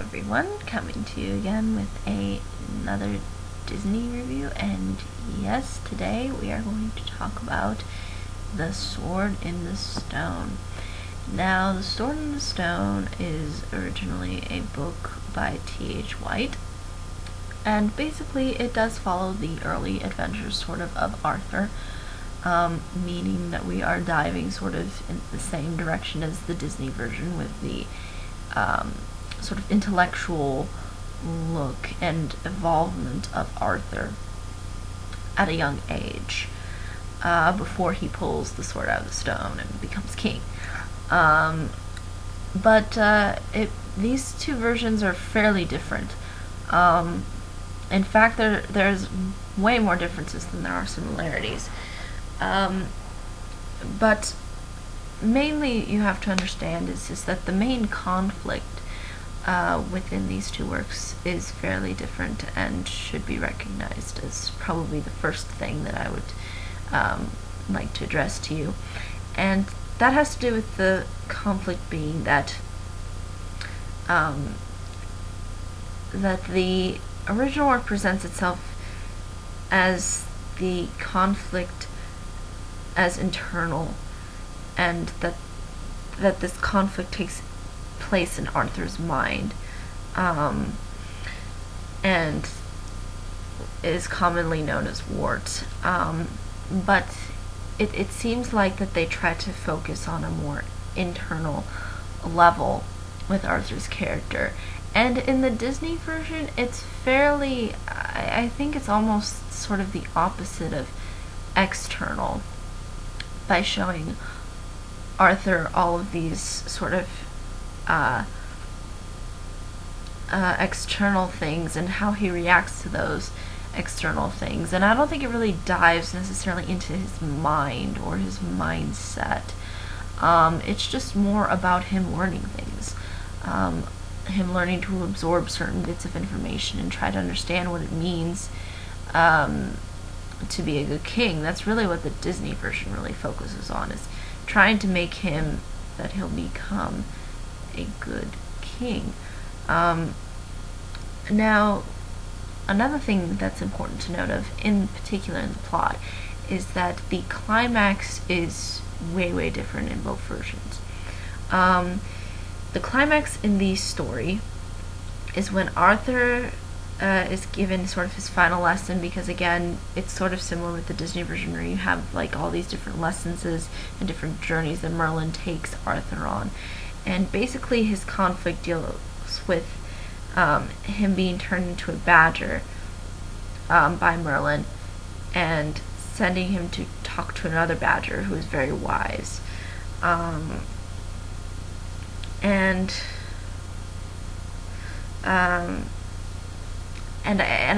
everyone, coming to you again with another Disney review, and yes, today we are going to talk about The Sword in the Stone. Now, The Sword in the Stone is originally a book by T.H. White, and basically it does follow the early adventures sort of Arthur, meaning that we are diving sort of in the same direction as the Disney version with the sort of intellectual look and evolvement of Arthur at a young age, before he pulls the sword out of the stone and becomes king. These two versions are fairly different. In fact, there's way more differences than there are similarities. But mainly you have to understand is that the main conflict within these two works is fairly different and should be recognized as probably the first thing that I would like to address to you. And that has to do with the conflict being that that the original work presents itself as the conflict as internal, and that this conflict takes place in Arthur's mind, and is commonly known as warts. But it seems like that they try to focus on a more internal level with Arthur's character. And in the Disney version, it's fairly, I think it's almost sort of the opposite of external, by showing Arthur all of these sort of external things and how he reacts to those external things. And I don't think it really dives necessarily into his mind or his mindset. It's just more about him learning things. Him learning to absorb certain bits of information and try to understand what it means to be a good king. That's really what the Disney version really focuses on, is trying to make him that he'll become a good king. Now, another thing that's important to note of, in particular in the plot, is that the climax is way different in both versions. The climax in the story is when Arthur is given sort of his final lesson, because again, it's sort of similar with the Disney version where you have like all these different lessons and different journeys that Merlin takes Arthur on. And basically his conflict deals with him being turned into a badger by Merlin, and sending him to talk to another badger who is very wise. And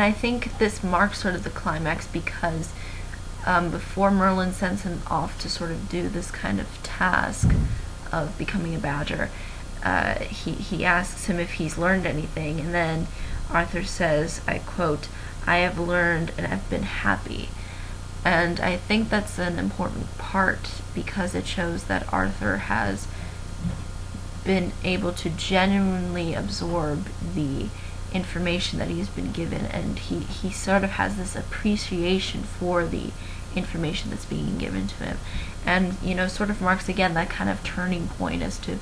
I think this marks sort of the climax, because before Merlin sends him off to sort of do this kind of task of becoming a badger, he asks him if he's learned anything, and then Arthur says, I quote, "I have learned and have been happy." And I think that's an important part, because it shows that Arthur has been able to genuinely absorb the information that he's been given, and he sort of has this appreciation for the information that's being given to him, and sort of marks again that kind of turning point as to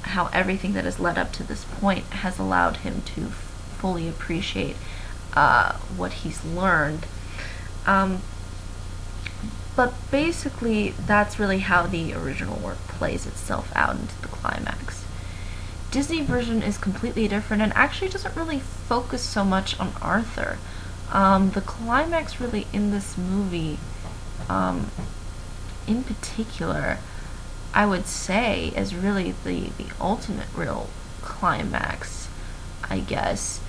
how everything that has led up to this point has allowed him to fully appreciate what he's learned. But basically that's really how the original work plays itself out into the climax. Disney version is completely different and actually doesn't really focus so much on Arthur. The climax really in this movie, in particular, I would say is really the ultimate real climax, I guess,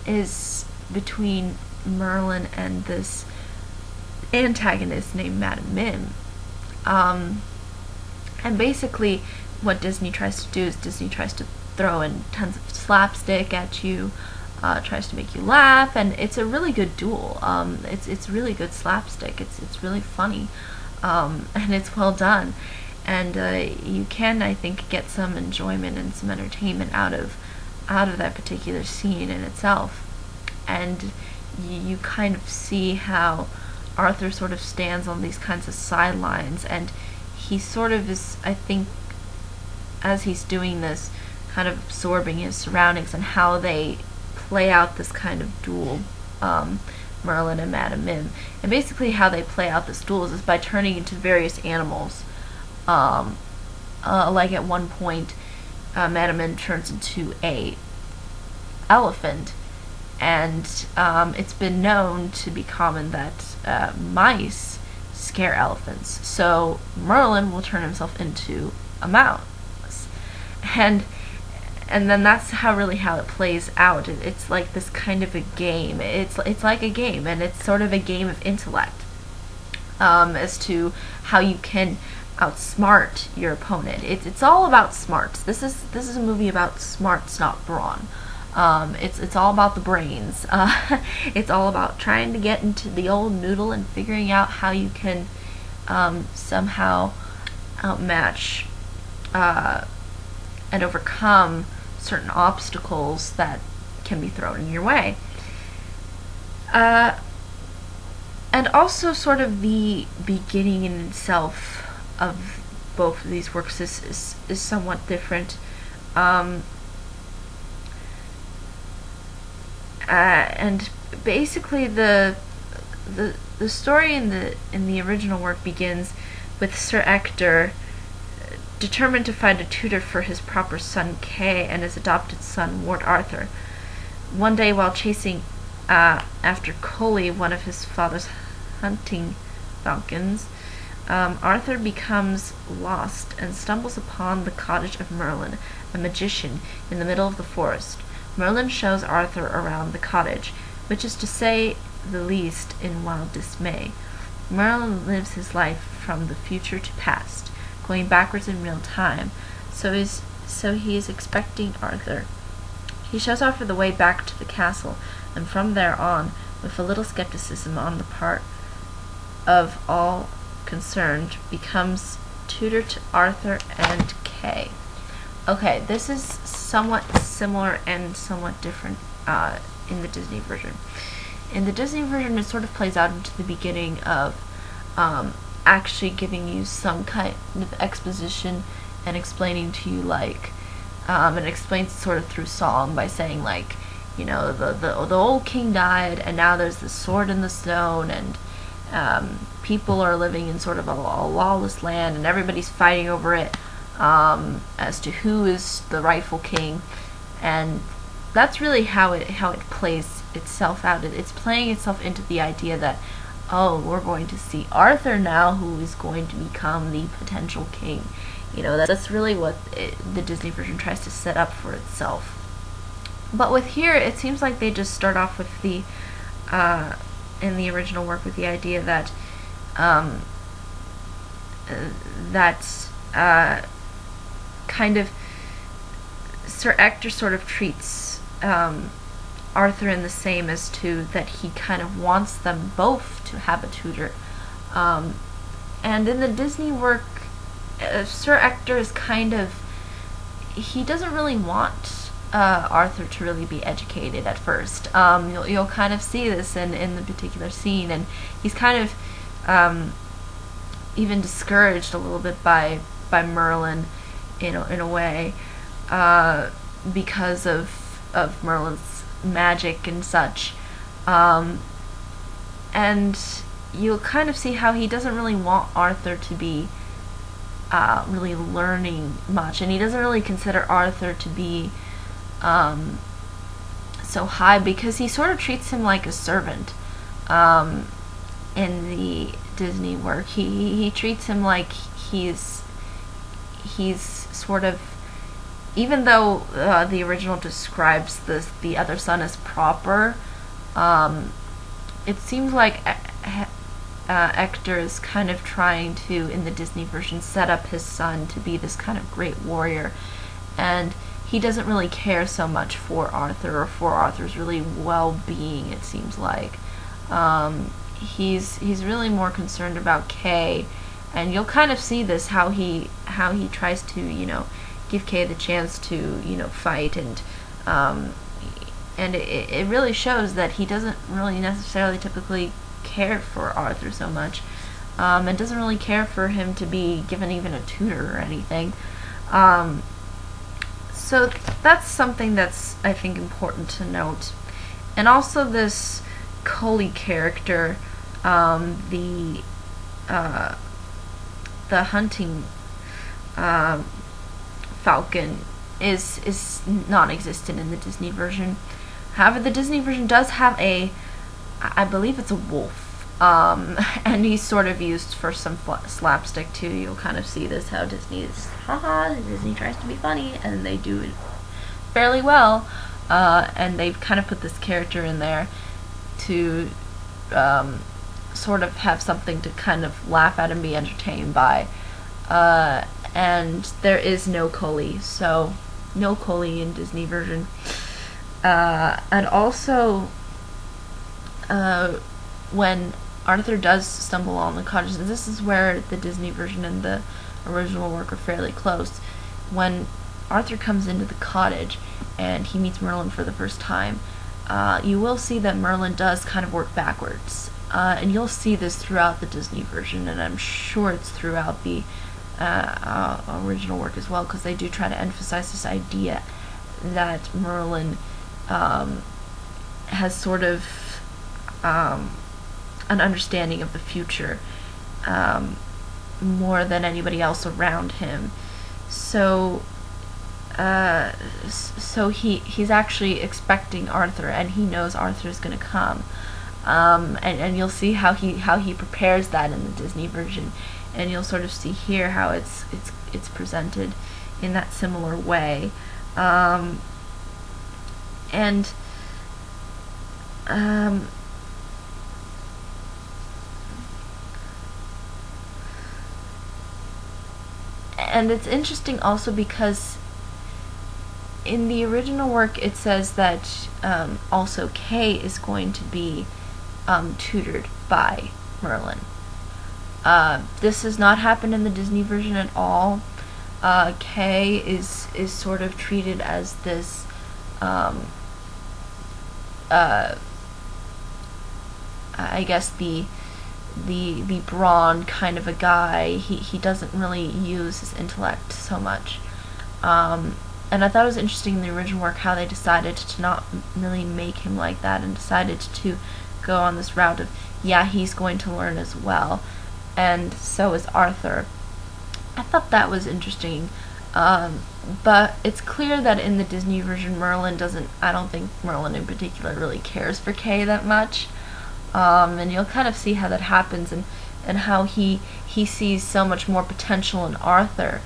is between Merlin and this antagonist named Madame Mim. And basically what Disney tries to do is Disney tries to throw in tons of slapstick at you, tries to make you laugh, and it's a really good duel. It's really good slapstick. It's really funny, and it's well done. and you can, I think, get some enjoyment and some entertainment out of that particular scene in itself. And you kind of see how Arthur sort of stands on these kinds of sidelines, and he sort of is, I think, as he's doing this, kind of absorbing his surroundings and how they play out this kind of duel, Merlin and Madame Mim. And basically how they play out this duel is by turning into various animals. Like at one point, Madame Mim turns into a elephant, and it's been known to be common that mice scare elephants. So Merlin will turn himself into a mouse, and then that's how it plays out. It's like this kind of a game. It's like a game, and it's sort of a game of intellect, as to how you can outsmart your opponent. It's all about smarts. This is a movie about smarts, not brawn. It's all about the brains. It's all about trying to get into the old noodle and figuring out how you can somehow outmatch and overcome certain obstacles that can be thrown in your way. And also sort of the beginning in itself of both of these works is somewhat different. And basically the story in the original work begins with Sir Ector determined to find a tutor for his proper son Kay and his adopted son Ward Arthur. One day, while chasing after Coley, one of his father's hunting falcons, Arthur becomes lost and stumbles upon the cottage of Merlin, a magician, in the middle of the forest. Merlin shows Arthur around the cottage, which is to say the least in wild dismay. Merlin lives his life from the future to past, going backwards in real time, so he is expecting Arthur. He shows Arthur the way back to the castle, and from there on, with a little skepticism on the part of all concerned, becomes tutor to Arthur and Kay. Okay, this is somewhat similar and somewhat different in the Disney version. In the Disney version, it sort of plays out into the beginning of actually giving you some kind of exposition and explaining to you, like, and it explains sort of through song by saying, like, you know, the old king died, and now there's this sword in the stone, and people are living in sort of a lawless land, and everybody's fighting over it, as to who is the rightful king. And that's really how it plays itself out. It's playing itself into the idea that, oh, we're going to see Arthur now, who is going to become the potential king. You know, that's really what the Disney version tries to set up for itself. But with here, it seems like they just start off with the in the original work with the idea that kind of Sir Ector sort of treats Arthur in the same as to that he kind of wants them both to have a tutor. And in the Disney work, Sir Ector is kind of, he doesn't really want Arthur to really be educated at first. You'll kind of see this in the particular scene, and he's kind of even discouraged a little bit by Merlin in a way, because of Merlin's magic and such. And you'll kind of see how he doesn't really want Arthur to be really learning much, and he doesn't really consider Arthur to be so high, because he sort of treats him like a servant. In the Disney work, he treats him like he's sort of, even though the original describes the other son as proper, it seems like Ector is kind of trying to, in the Disney version, set up his son to be this kind of great warrior, and he doesn't really care so much for Arthur or for Arthur's really well-being, it seems like. He's really more concerned about Kay, and you'll kind of see this, how he how he tries to, you know, give Kay the chance to, you know, fight, and it really shows that he doesn't really necessarily typically care for Arthur so much, and doesn't really care for him to be given even a tutor or anything. So that's something that's, I think, important to note. And also this Coley character, the hunting falcon is non-existent in the Disney version. However, the Disney version does have I believe it's a wolf, and he's sort of used for some slapstick too. You'll kind of see this, how Disney tries to be funny, and they do it fairly well, and they've kind of put this character in there to sort of have something to kind of laugh at and be entertained by. And there is no Coley, so no Coley in Disney version. And also, when Arthur does stumble on the cottage, and this is where the Disney version and the original work are fairly close, when Arthur comes into the cottage and he meets Merlin for the first time, you will see that Merlin does kind of work backwards. And you'll see this throughout the Disney version, and I'm sure it's throughout the original work as well, because they do try to emphasize this idea that Merlin has sort of an understanding of the future more than anybody else around him. So he's actually expecting Arthur, and he knows Arthur is going to come. And you'll see how he prepares that in the Disney version, and you'll sort of see here how it's presented in that similar way. And it's interesting also because in the original work it says that also Kay is going to be tutored by Merlin. This has not happened in the Disney version at all. Kay is sort of treated as this I guess the brawn kind of a guy. He doesn't really use his intellect so much. And I thought it was interesting in the original work how they decided to not really make him like that, and decided to go on this route of, yeah, he's going to learn as well, and so is Arthur. I thought that was interesting, but it's clear that in the Disney version Merlin doesn't, I don't think Merlin in particular really cares for Kay that much, and you'll kind of see how that happens, and how he sees so much more potential in Arthur,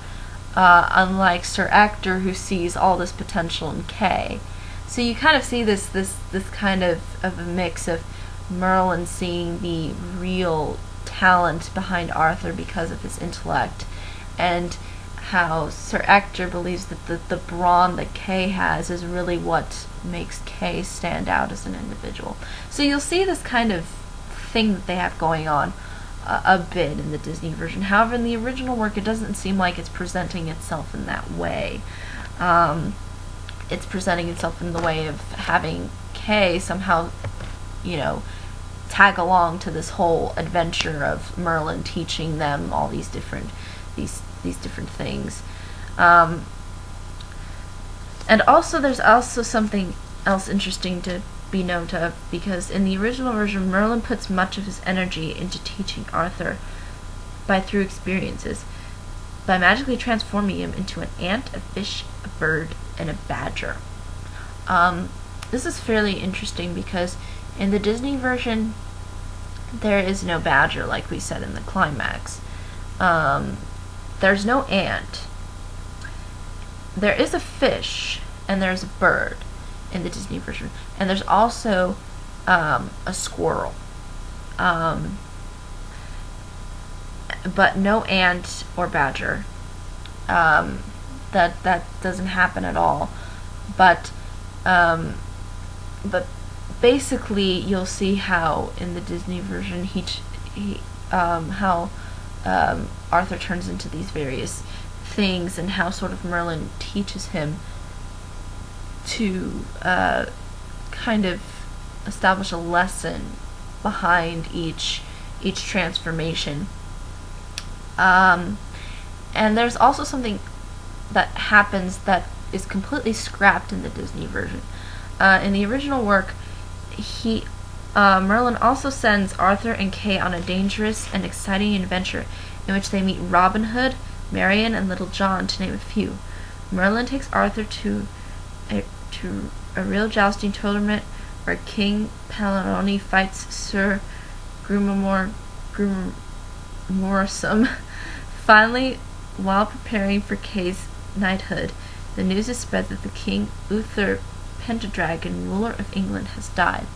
unlike Sir Ector, who sees all this potential in Kay. So you kind of see this kind of a mix of Merlin seeing the real talent behind Arthur because of his intellect, and how Sir Ector believes that the brawn that Kay has is really what makes Kay stand out as an individual. So you'll see this kind of thing that they have going on a bit in the Disney version. However, in the original work, it doesn't seem like it's presenting itself in that way. It's presenting itself in the way of having Kay somehow, you know, tag along to this whole adventure of Merlin teaching them all these different different things. And also, there's also something else interesting to be noted of, because in the original version, Merlin puts much of his energy into teaching Arthur through experiences, by magically transforming him into an ant, a fish, a bird, and a badger. This is fairly interesting because in the Disney version, there is no badger, like we said in the climax. There's no ant. There is a fish, and there's a bird in the Disney version. And there's also a squirrel. But no ant or badger. That doesn't happen at all. But basically, you'll see how in the Disney version how Arthur turns into these various things, and how sort of Merlin teaches him to kind of establish a lesson behind each transformation. And there's also something that happens that is completely scrapped in the Disney version. In the original work, Merlin also sends Arthur and Kay on a dangerous and exciting adventure in which they meet Robin Hood, Marian, and Little John, to name a few. Merlin takes Arthur to a real jousting tournament where King Pelleroni fights Sir Grumorsum. Finally, while preparing for Kay's knighthood, the news is spread that the King Uther Pendragon, ruler of England, has died.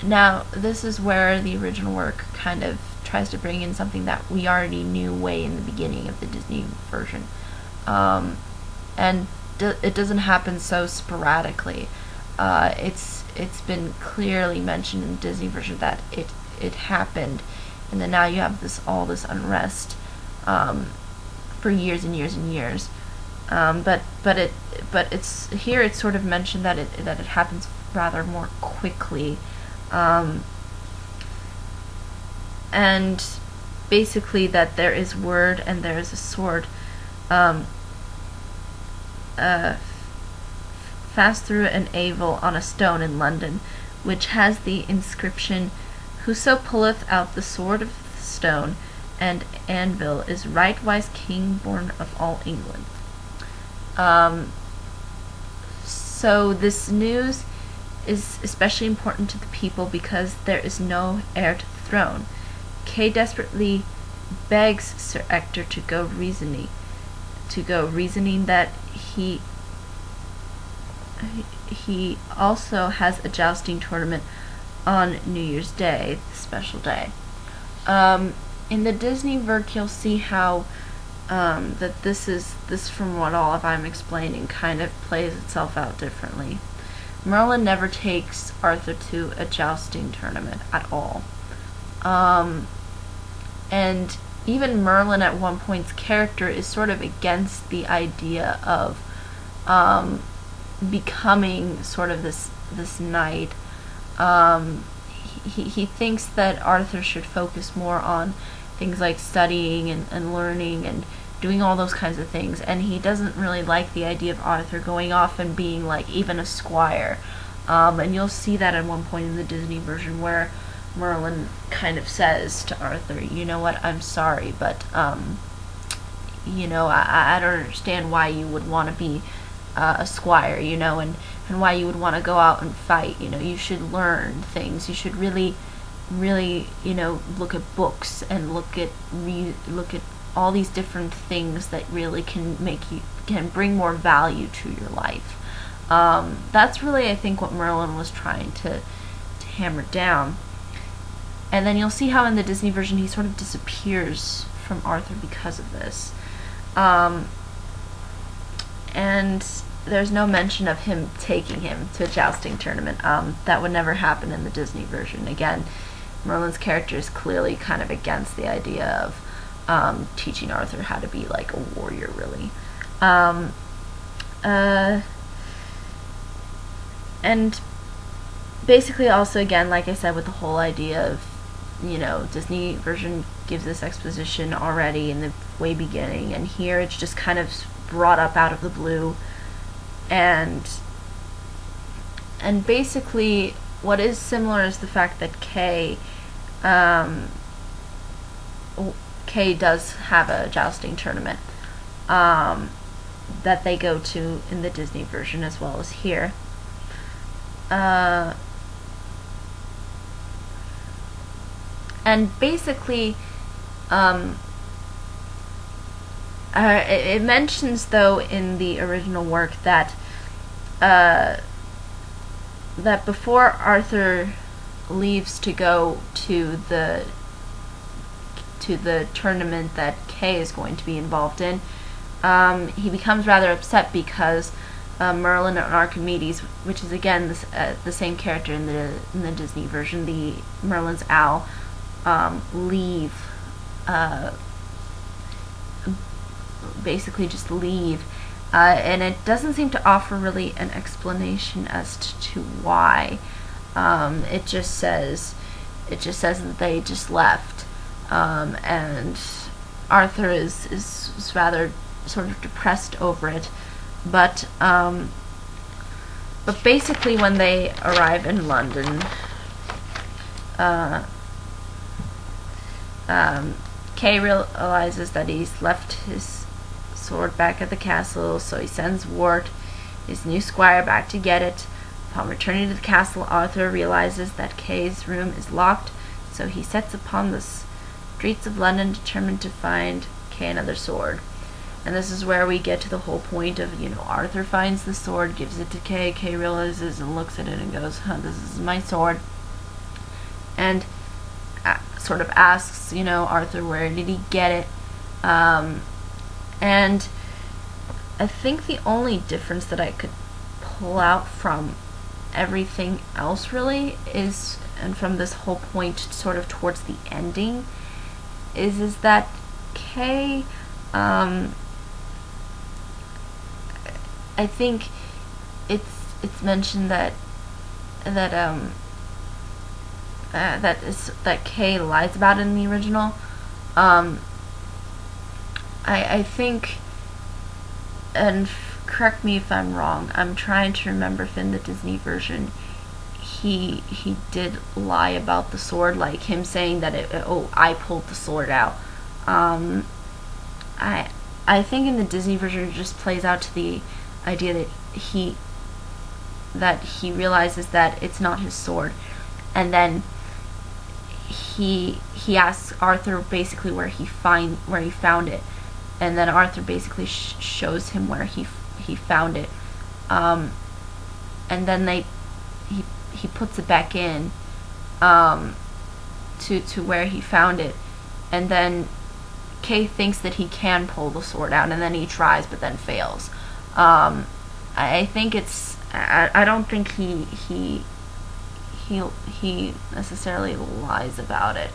Now, this is where the original work kind of tries to bring in something that we already knew way in the beginning of the Disney version. And it doesn't happen so sporadically. It's been clearly mentioned in the Disney version that it happened, and then now you have all this unrest for years and years and years. But it's here. It's sort of mentioned that it happens rather more quickly, and basically that there is word and there is a sword fast through an avil on a stone in London, which has the inscription, "Whoso pulleth out the sword of the stone and anvil is right wise king born of all England." So this news is especially important to the people because there is no heir to the throne. Kay desperately begs Sir Ector to go reasoning that he also has a jousting tournament on New Year's Day, the special day. In the Disney version, you'll see how that this from what all of I'm explaining kind of plays itself out differently. Merlin never takes Arthur to a jousting tournament at all. And even Merlin at one point's character is sort of against the idea of becoming sort of this knight. He thinks that Arthur should focus more on things like studying and learning and doing all those kinds of things, and he doesn't really like the idea of Arthur going off and being like even a squire. And you'll see that at one point in the Disney version where Merlin kind of says to Arthur, "You know what, I'm sorry, but you know, I don't understand why you would want to be a squire, you know, and why you would want to go out and fight. You know, you should learn things. You should really, you know, look at books and look at all these different things that really can bring more value to your life." That's really, I think, what Merlin was trying to hammer down. And then you'll see how in the Disney version he sort of disappears from Arthur because of this. And there's no mention of him taking him to a jousting tournament. That would never happen in the Disney version. Again, Merlin's character is clearly kind of against the idea of teaching Arthur how to be like a warrior, really. And basically also, again, like I said, with the whole idea of, you know, Disney version gives this exposition already in the way beginning, and here it's just kind of brought up out of the blue. And basically what is similar is the fact that Kay does have a jousting tournament that they go to in the Disney version as well as here. And basically it mentions, though, in the original work that that before Arthur leaves to go to the tournament that Kay is going to be involved in, he becomes rather upset because Merlin and Archimedes, which is again the same character in the Disney version, the Merlin's owl, basically just leave. And it doesn't seem to offer really an explanation as to why. It just says that they just left, and Arthur is rather sort of depressed over it. But basically, when they arrive in London, Kay realizes that he's left his sword back at the castle, so he sends Ward, his new squire, back to get it. Upon returning to the castle, Arthur realizes that Kay's room is locked, so he sets upon the streets of London, determined to find Kay another sword. And this is where we get to the whole point of, Arthur finds the sword, gives it to Kay. Kay realizes and looks at it and goes, this is my sword. And sort of asks, Arthur, where did he get it? And I think the only difference that I could pull out from everything else really is, and from this whole point sort of towards the ending, is that Kay, I think it's mentioned that Kay lies about it in the original. I think, and correct me if I'm wrong, I'm trying to remember if in the Disney version he did lie about the sword, like him saying that I pulled the sword out. I think in the Disney version it just plays out to the idea that he realizes that it's not his sword, and then he asks Arthur basically where he found it, and then Arthur basically shows him where he found it, and then he puts it back in to where he found it, and then Kay thinks that he can pull the sword out, and then he tries but then fails. I think I don't think he necessarily lies about it.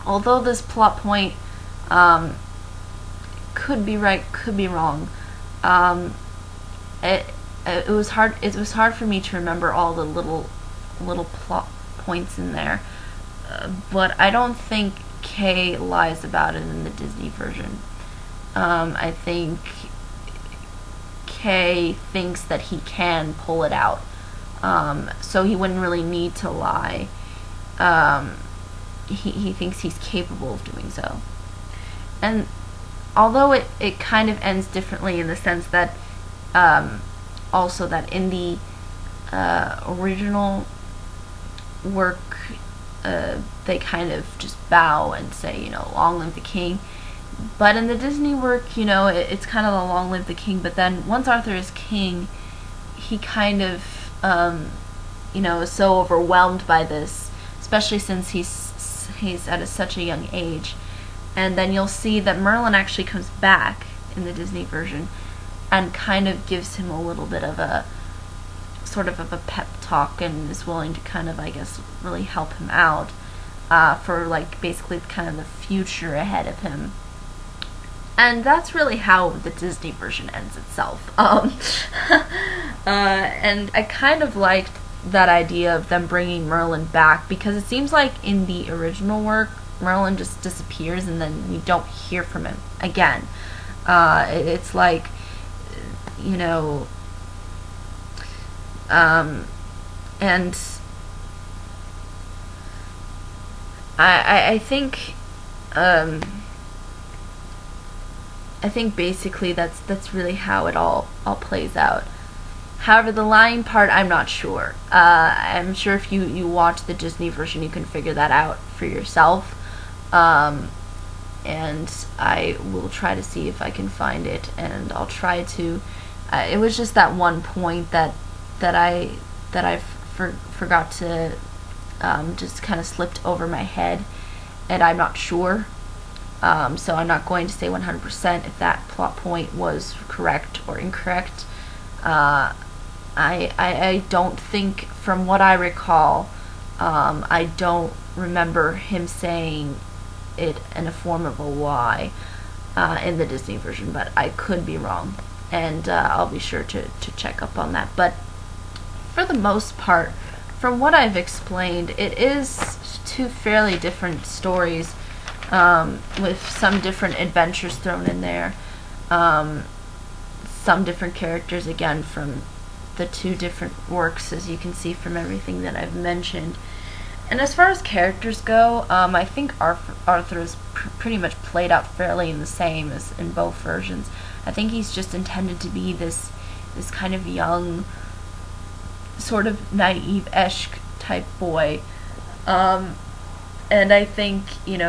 Although this plot point could be right, could be wrong. It was hard for me to remember all the little plot points in there. But I don't think Kay lies about it in the Disney version. I think Kay thinks that he can pull it out, so he wouldn't really need to lie. He thinks he's capable of doing so. And although it kind of ends differently in the sense that also that in the original work they kind of just bow and say, long live the king. But in the Disney work, it's kind of a long live the king. But then once Arthur is king, he kind of, is so overwhelmed by this, especially since he's at such a young age. And then you'll see that Merlin actually comes back in the Disney version and kind of gives him a little bit of a sort of a pep talk, and is willing to kind of, I guess, really help him out for like basically kind of the future ahead of him. And that's really how the Disney version ends itself. And I kind of liked that idea of them bringing Merlin back, because it seems like in the original work Merlin just disappears and then we don't hear from him again. It's like, and I think basically that's really how it all plays out. However, the lying part, I'm not sure. I'm sure if you watch the Disney version, you can figure that out for yourself. And I will try to see if I can find it, and I'll try to. It was just that one point that I forgot to, just kind of slipped over my head, and I'm not sure. So I'm not going to say 100% if that plot point was correct or incorrect. I don't think, from what I recall, I don't remember him saying it in a form of a lie. in the Disney version, but I could be wrong, and I'll be sure to check up on that. But for the most part, from what I've explained, it is two fairly different stories, with some different adventures thrown in there, some different characters, again, from the two different works, as you can see from everything that I've mentioned. And as far as characters go, I think Arthur is pretty much played out fairly in the same as in both versions. I think he's just intended to be this kind of young, sort of naive-esque type boy. And I think,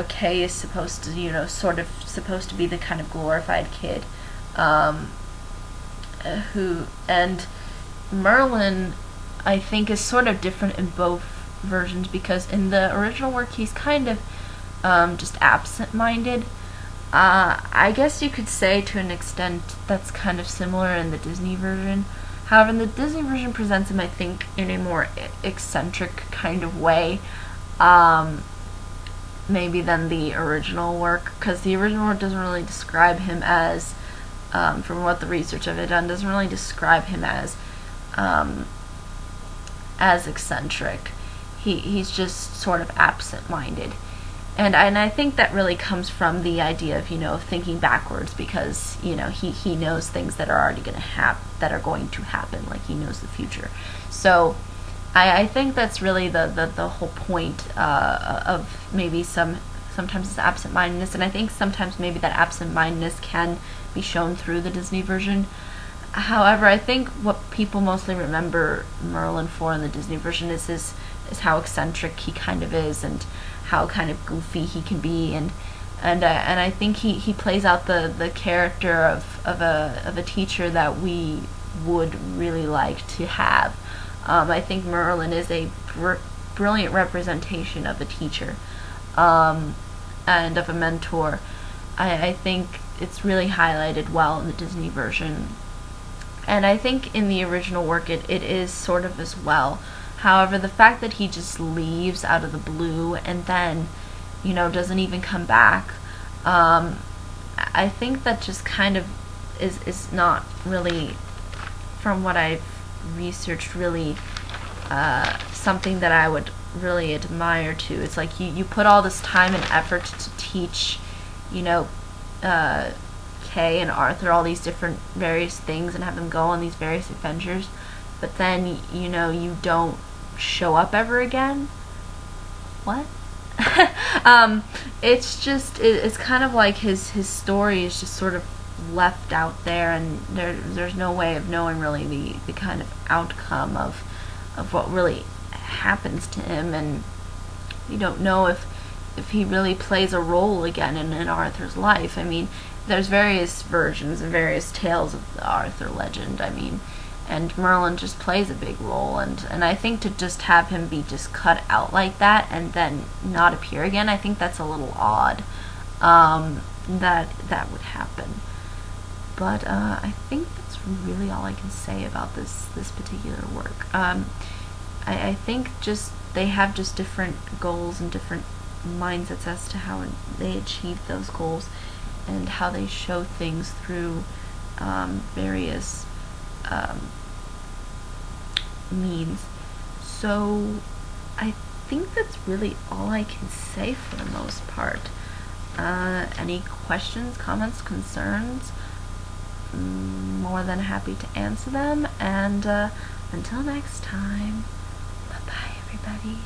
Kay is supposed to, sort of supposed to be the kind of glorified kid. And Merlin, I think, is sort of different in both versions, because in the original work he's kind of just absent-minded. I guess you could say to an extent that's kind of similar in the Disney version. However, the Disney version presents him, I think, in a more eccentric kind of way, maybe than the original work, because the original work doesn't really describe him as, from what the research I've done, doesn't really describe him as eccentric. He's just sort of absent-minded. And I think that really comes from the idea of, thinking backwards, because, he knows things that are already going to happen, like he knows the future. So I think that's really the whole point of maybe sometimes it's absent-mindedness, and I think sometimes maybe that absent-mindedness can be shown through the Disney version. However, I think what people mostly remember Merlin for in the Disney version is how eccentric he kind of is, and how kind of goofy he can be, and I think he plays out the character of a teacher that we would really like to have. I think Merlin is a brilliant representation of a teacher, and of a mentor. I think it's really highlighted well in the Disney version. And I think in the original work it is sort of as well. However, the fact that he just leaves out of the blue and then, doesn't even come back, I think that just kind of is not really, from what I've researched, really something that I would really admire to. It's like you put all this time and effort to teach, Kay and Arthur all these different various things and have them go on these various adventures, but then you don't show up ever again. What? It's kind of like his story is just sort of left out there, and there's no way of knowing really the kind of outcome of what really happens to him, and you don't know if he really plays a role again in Arthur's life. I mean, there's various versions and various tales of the Arthur legend, and Merlin just plays a big role, and I think to just have him be just cut out like that and then not appear again, I think that's a little odd, that would happen. But I think that's really all I can say about this particular work. I think just they have just different goals and different mindsets as to how they achieve those goals, and how they show things through various means. So I think that's really all I can say for the most part. Any questions, comments, concerns? More than happy to answer them, and until next time, bye bye everybody.